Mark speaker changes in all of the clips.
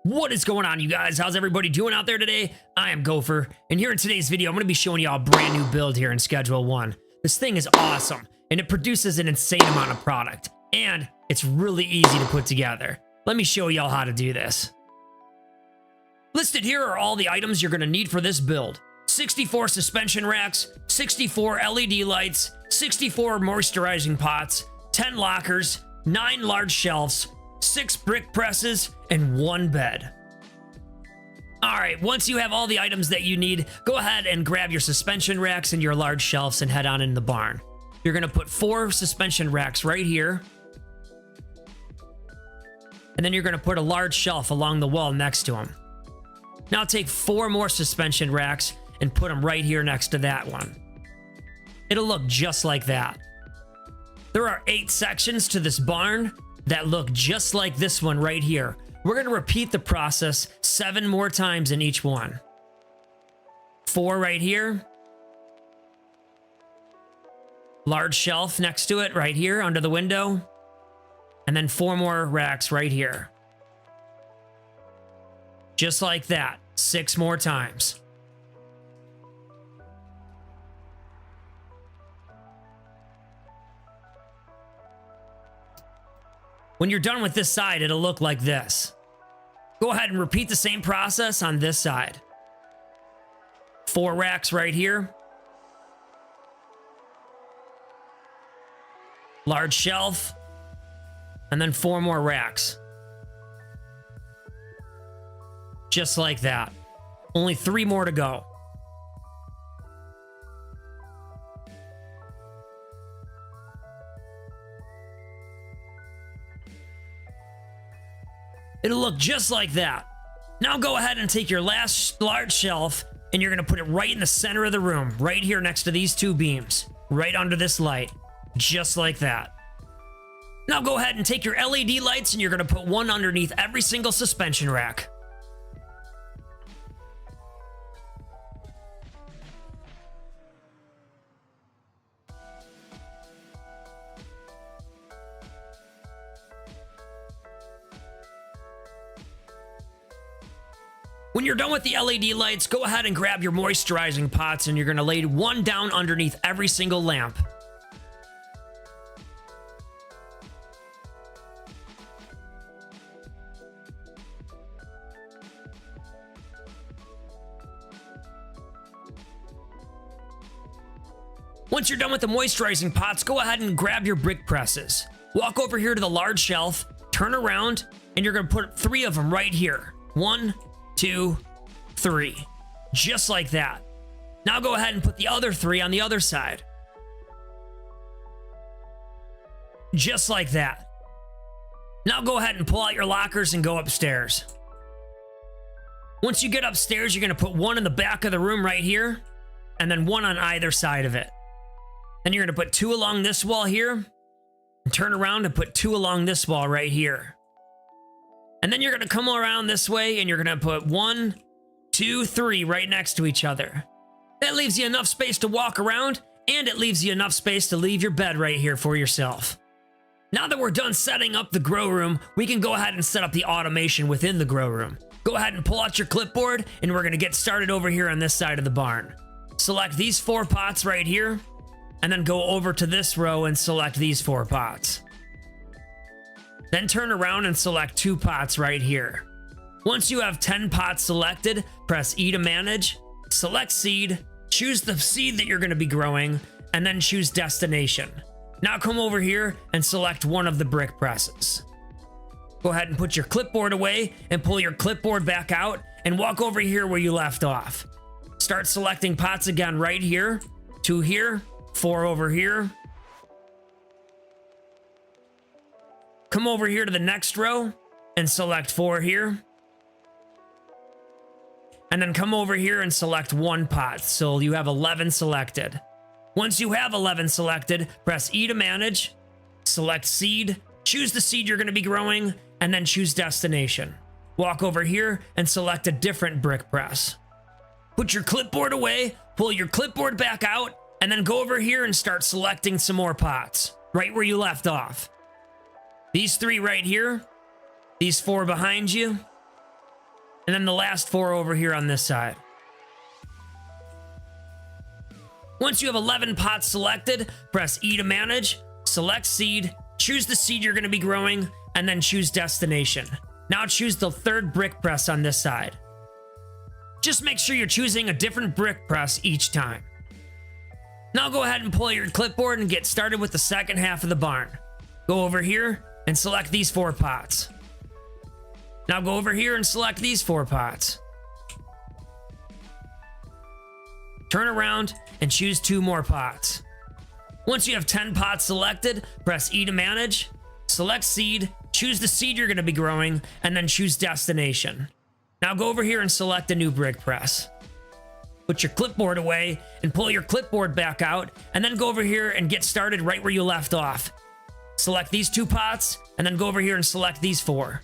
Speaker 1: What is going on, you guys? How's everybody doing out there today? I am Gophxr, and here in today's video, I'm going to be showing y'all a brand new build here in Schedule 1. This thing is awesome, and it produces an insane amount of product, and it's really easy to put together. Let me show y'all how to do this. Listed here are all the items you're going to need for this build. 64 suspension racks, 64 LED lights, 64 moisturizing pots, 10 lockers, 9 large shelves, 6 brick presses, and 1 bed. Alright, once you have all the items that you need, go ahead and grab your suspension racks and your large shelves and head on in the barn. You're going to put 4 suspension racks right here. And then you're going to put a large shelf along the wall next to them. Now take 4 more suspension racks and put them right here next to that one. It'll look just like that. There are 8 sections to this barn that look just like this one right here. We're going to repeat the process 7 more times in each one. 4 right here. Large shelf next to it right here under the window. And then 4 more racks right here. Just like that, 6 more times. When you're done with this side, it'll look like this. Go ahead and repeat the same process on this side. 4 racks right here. Large shelf. And then 4 more racks. Just like that. Only 3 more to go. It'll look just like that. Now go ahead and take your last large shelf and you're going to put it right in the center of the room, right here next to these 2 beams, right under this light, just like that. Now go ahead and take your LED lights and you're going to put 1 underneath every single suspension rack. When you're done with the LED lights, go ahead and grab your moisturizing pots and you're going to lay 1 down underneath every single lamp. Once you're done with the moisturizing pots, go ahead and grab your brick presses. Walk over here to the large shelf, turn around, and you're going to put 3 of them right here. 1, 2, 3. Just like that. Now go ahead and put the other 3 on the other side. Just like that. Now go ahead and pull out your lockers and go upstairs. Once you get upstairs, you're going to put 1 in the back of the room right here, and then 1 on either side of it. Then you're going to put 2 along this wall here, and turn around and put 2 along this wall right here. And then you're going to come around this way and you're going to put 1, 2, 3 right next to each other. That leaves you enough space to walk around, and it leaves you enough space to leave your bed right here for yourself. Now that we're done setting up the grow room, we can go ahead and set up the automation within the grow room. Go ahead and pull out your clipboard and we're going to get started over here on this side of the barn. Select these 4 pots right here, and then go over to this row and select these 4 pots. Then turn around and select 2 pots right here. Once you have 10 pots selected, press E to manage, select seed, choose the seed that you're going to be growing, and then choose destination. Now come over here and select 1 of the brick presses. Go ahead and put your clipboard away and pull your clipboard back out and walk over here where you left off. Start selecting pots again right here, 2 here, 4 over here. Come over here to the next row and select 4 here. And then come over here and select 1 pot, so you have 11 selected. Once you have 11 selected, press E to manage, select seed, choose the seed you're going to be growing, and then choose destination. Walk over here and select a different brick press. Put your clipboard away, pull your clipboard back out, and then go over here and start selecting some more pots, right where you left off. These 3 right here, these 4 behind you, And then the last 4 over here on this side. Once you have 11 pots selected, press E to manage, select seed, choose the seed you're going to be growing, and then choose destination. Now choose the 3rd brick press on this side. Just make sure you're choosing a different brick press each time. Now go ahead and pull your clipboard and get started with the second half of the barn. Go over here and select these 4 pots. Now go over here and select these 4 pots. Turn around and choose 2 more pots. Once you have 10 pots selected, press E to manage, select seed, choose the seed you're going to be growing, and then choose destination. Now go over here and select a new brick press. Put your clipboard away and pull your clipboard back out, and then go over here and get started right where you left off. Select these 2 pots, and then go over here and select these 4.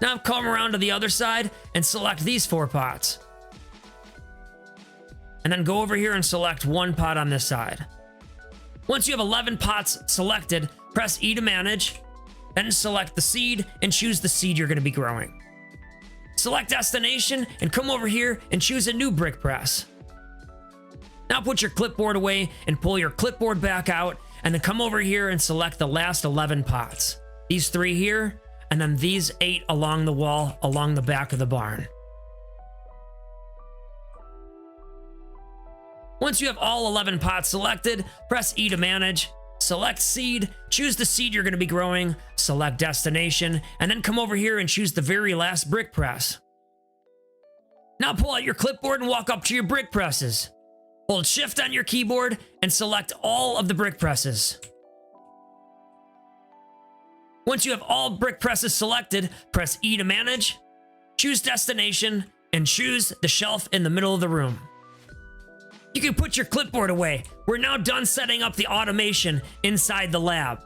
Speaker 1: Now come around to the other side and select these 4 pots. And then go over here and select 1 pot on this side. Once you have 11 pots selected, press E to manage, then select the seed and choose the seed you're going to be growing. Select destination and come over here and choose a new brick press. Now put your clipboard away and pull your clipboard back out, and then come over here and select the last 11 pots. These 3 here, and then these 8 along the wall along the back of the barn. Once you have all 11 pots selected, press E to manage, select seed, choose the seed you're going to be growing, select destination, and then come over here and choose the very last brick press. Now pull out your clipboard and walk up to your brick presses. Hold shift on your keyboard and select all of the brick presses. Once you have all brick presses selected, press E to manage, choose destination, and choose the shelf in the middle of the room. You can put your clipboard away. We're now done setting up the automation inside the lab.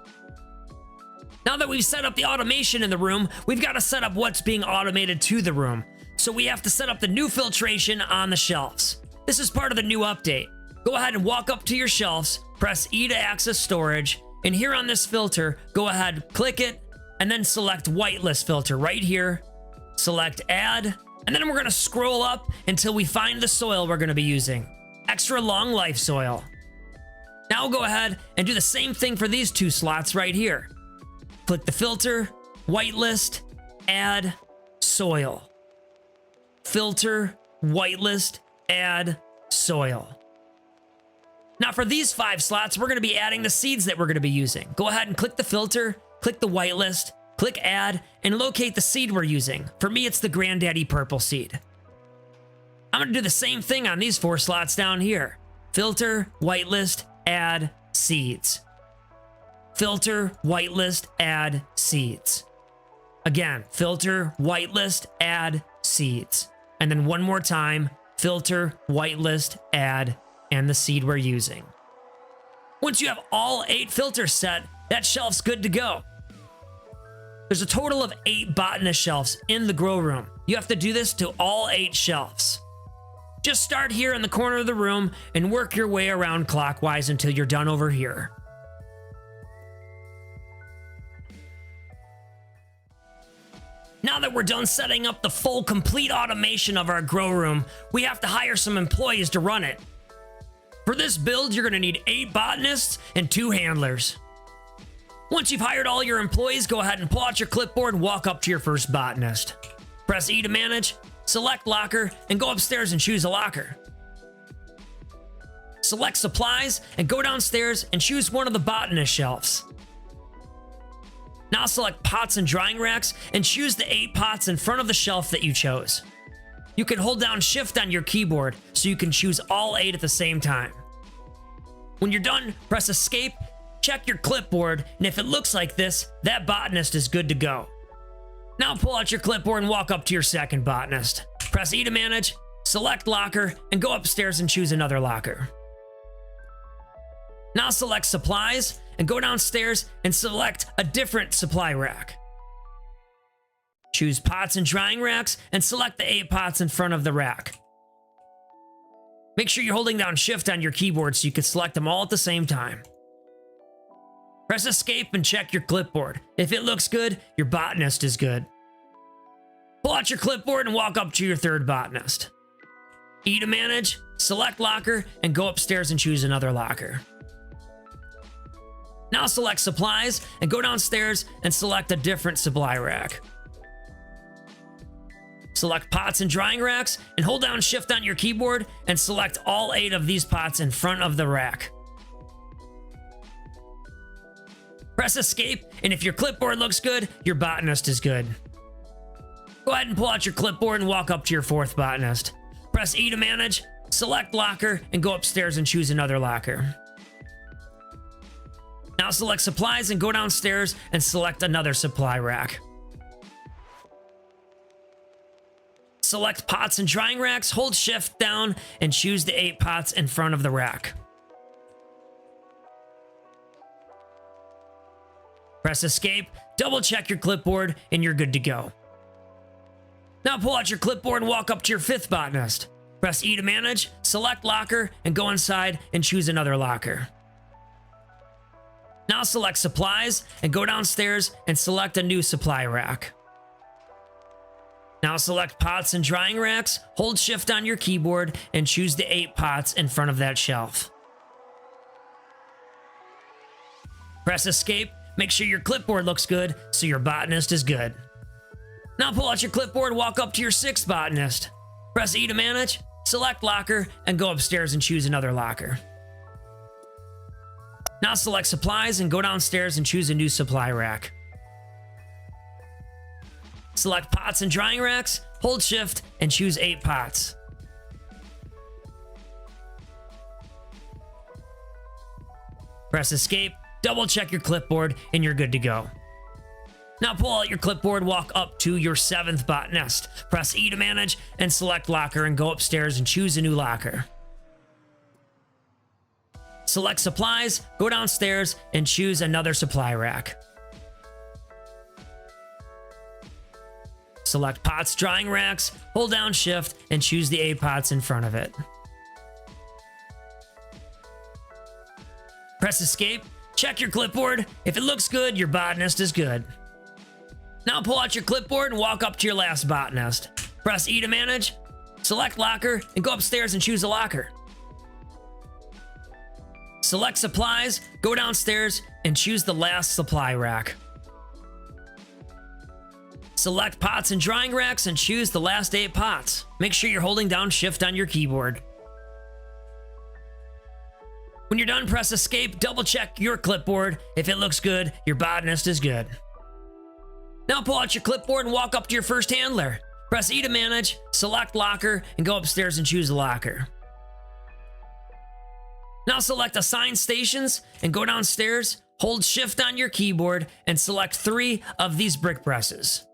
Speaker 1: Now that we've set up the automation in the room, we've got to set up what's being automated to the room. So we have to set up the new filtration on the shelves. This is part of the new update. Go ahead and walk up to your shelves, press E to access storage, and here on this filter, go ahead, click it, and then select whitelist filter right here. Select add, and then we're going to scroll up until we find the soil we're going to be using. Extra long life soil. Now go ahead and do the same thing for these 2 slots right here. Click the filter, whitelist, add, soil. Filter, whitelist, add, soil. Now for these 5 slots, we're going to be adding the seeds that we're going to be using. Go ahead and click the filter, click the whitelist, click add, and locate the seed we're using. For me, it's the Granddaddy Purple seed. I'm going to do the same thing on these 4 slots down here. Filter, whitelist, add, seeds. Filter, whitelist, add, seeds. Again, filter, whitelist, add, seeds. And then one more time, filter, whitelist, add, and the seed we're using. Once you have all 8 filters set, that shelf's good to go. There's a total of 8 botanist shelves in the grow room. You have to do this to all 8 shelves. Just start here in the corner of the room and work your way around clockwise until you're done over here. Now that we're done setting up the full complete automation of our grow room, we have to hire some employees to run it. For this build, you're going to need 8 botanists and 2 handlers. Once you've hired all your employees, go ahead and pull out your clipboard and walk up to your first botanist. Press E to manage, select locker, and go upstairs and choose a locker. Select supplies and go downstairs and choose one of the botanist shelves. Now select pots and drying racks and choose the 8 pots in front of the shelf that you chose. You can hold down shift on your keyboard so you can choose all 8 at the same time. When you're done, press escape, check your clipboard, and if it looks like this, that botanist is good to go. Now pull out your clipboard and walk up to your second botanist. Press E to manage, select locker, and go upstairs and choose another locker. Now select supplies and go downstairs and select a different supply rack. Choose pots and drying racks and select the 8 pots in front of the rack. Make sure you're holding down shift on your keyboard so you can select them all at the same time. Press escape and check your clipboard. If it looks good, your botanist is good. Pull out your clipboard and walk up to your third botanist. E to manage, select locker, and go upstairs and choose another locker. Now select supplies and go downstairs and select a different supply rack. Select pots and drying racks and hold down shift on your keyboard and select all 8 of these pots in front of the rack. Press escape, and if your clipboard looks good, your botanist is good. Go ahead and pull out your clipboard and walk up to your fourth botanist. Press E to manage, select locker, and go upstairs and choose another locker. Now select supplies and go downstairs and select another supply rack. Select pots and drying racks, hold shift down, and choose the 8 pots in front of the rack. Press escape, double check your clipboard, and you're good to go. Now pull out your clipboard and walk up to your fifth botanist. Press E to manage, select locker, and go inside and choose another locker. Now select supplies and go downstairs and select a new supply rack. Now select pots and drying racks, hold shift on your keyboard, and choose the 8 pots in front of that shelf. Press escape, make sure your clipboard looks good so your botanist is good. Now pull out your clipboard, walk up to your sixth botanist. Press E to manage, select locker, and go upstairs and choose another locker. Now select supplies and go downstairs and choose a new supply rack. Select pots and drying racks, hold shift, and choose 8 pots. Press escape, double check your clipboard, and you're good to go. Now pull out your clipboard, walk up to your 7th botanist. Press E to manage and select locker and go upstairs and choose a new locker. Select supplies, go downstairs, and choose another supply rack. Select pots, drying racks, hold down shift, and choose the 8 pots in front of it. Press escape, check your clipboard. If it looks good, your botanist is good. Now pull out your clipboard and walk up to your last botanist. Press E to manage, select locker, and go upstairs and choose a locker. Select supplies, go downstairs, and choose the last supply rack. Select pots and drying racks and choose the last 8 pots. Make sure you're holding down shift on your keyboard. When you're done, press escape, double check your clipboard. If it looks good, your botanist is good. Now pull out your clipboard and walk up to your first handler. Press E to manage, select locker, and go upstairs and choose a locker. Now select assign stations and go downstairs, hold shift on your keyboard, and select 3 of these brick presses.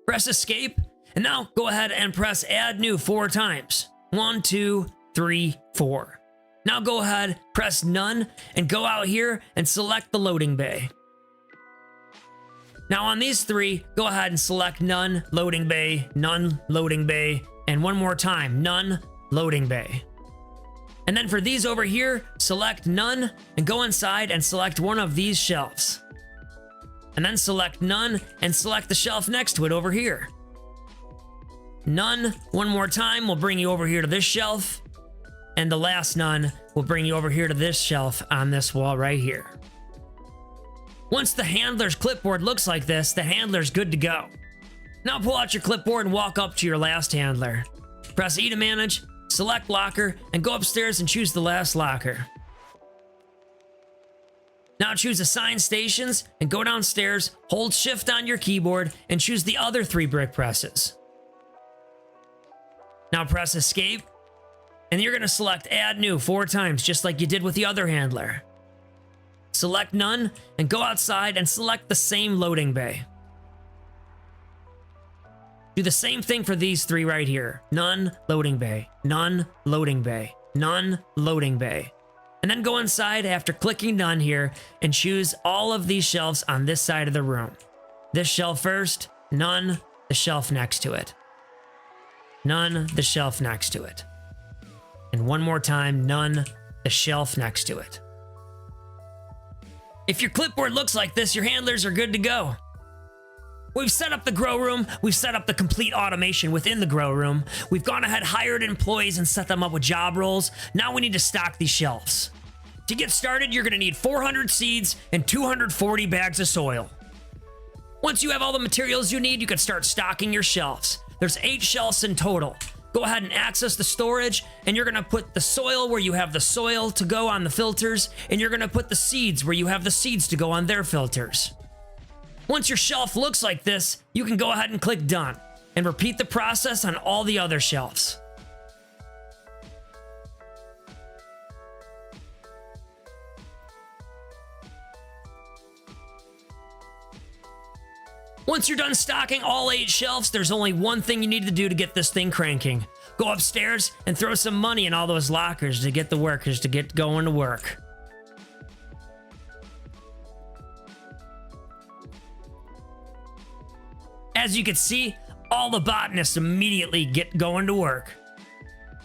Speaker 1: Press escape, and now go ahead and press add new 4 times. 1, 2, 3, 4. Now go ahead, press none, and go out here and select the loading bay. Now on these 3, go ahead and select none, loading bay, none, loading bay, and one more time, none, loading bay. And then for these over here, select none and go inside and select one of these shelves. And then select none and select the shelf next to it over here. None, one more time, will bring you over here to this shelf. And the last none will bring you over here to this shelf on this wall right here. Once the handler's clipboard looks like this, the handler's good to go. Now pull out your clipboard and walk up to your last handler. Press E to manage, select locker, and go upstairs and choose the last locker. Now choose assign stations and go downstairs, hold shift on your keyboard, and choose the other 3 brick presses. Now press escape, and you're going to select add new 4 times just like you did with the other handler. Select none and go outside and select the same loading bay. Do the same thing for these 3 right here. None, loading bay, none, loading bay, none, loading bay. And then go inside after clicking none here and choose all of these shelves on this side of the room. This shelf first, none, the shelf next to it. None, the shelf next to it. And one more time, none, the shelf next to it. If your clipboard looks like this, your handlers are good to go. We've set up the grow room. We've set up the complete automation within the grow room. We've gone ahead, hired employees, and set them up with job roles. Now we need to stock these shelves. To get started, you're gonna need 400 seeds and 240 bags of soil. Once you have all the materials you need, you can start stocking your shelves. There's 8 shelves in total. Go ahead and access the storage, and you're gonna put the soil where you have the soil to go on the filters, and you're gonna put the seeds where you have the seeds to go on their filters. Once your shelf looks like this, you can go ahead and click done, and repeat the process on all the other shelves. Once you're done stocking all 8 shelves, there's only one thing you need to do to get this thing cranking. Go upstairs and throw some money in all those lockers to get the workers to get going to work. As you can see, all the botanists immediately get going to work.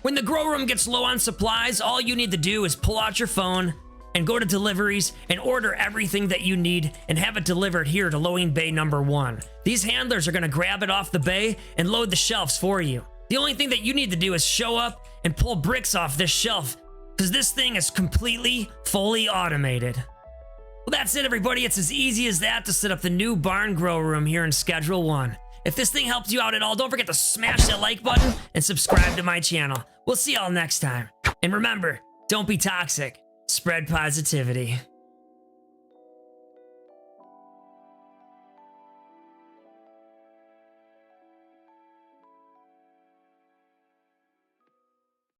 Speaker 1: When the grow room gets low on supplies, all you need to do is pull out your phone and go to deliveries and order everything that you need and have it delivered here to loading bay number 1. These handlers are gonna grab it off the bay and load the shelves for you. The only thing that you need to do is show up and pull bricks off this shelf, because this thing is completely, fully automated. Well, that's it, everybody. It's as easy as that to set up the new barn grow room here in Schedule 1. If this thing helped you out at all, don't forget to smash that like button and subscribe to my channel. We'll see y'all next time. And remember, don't be toxic. Spread positivity.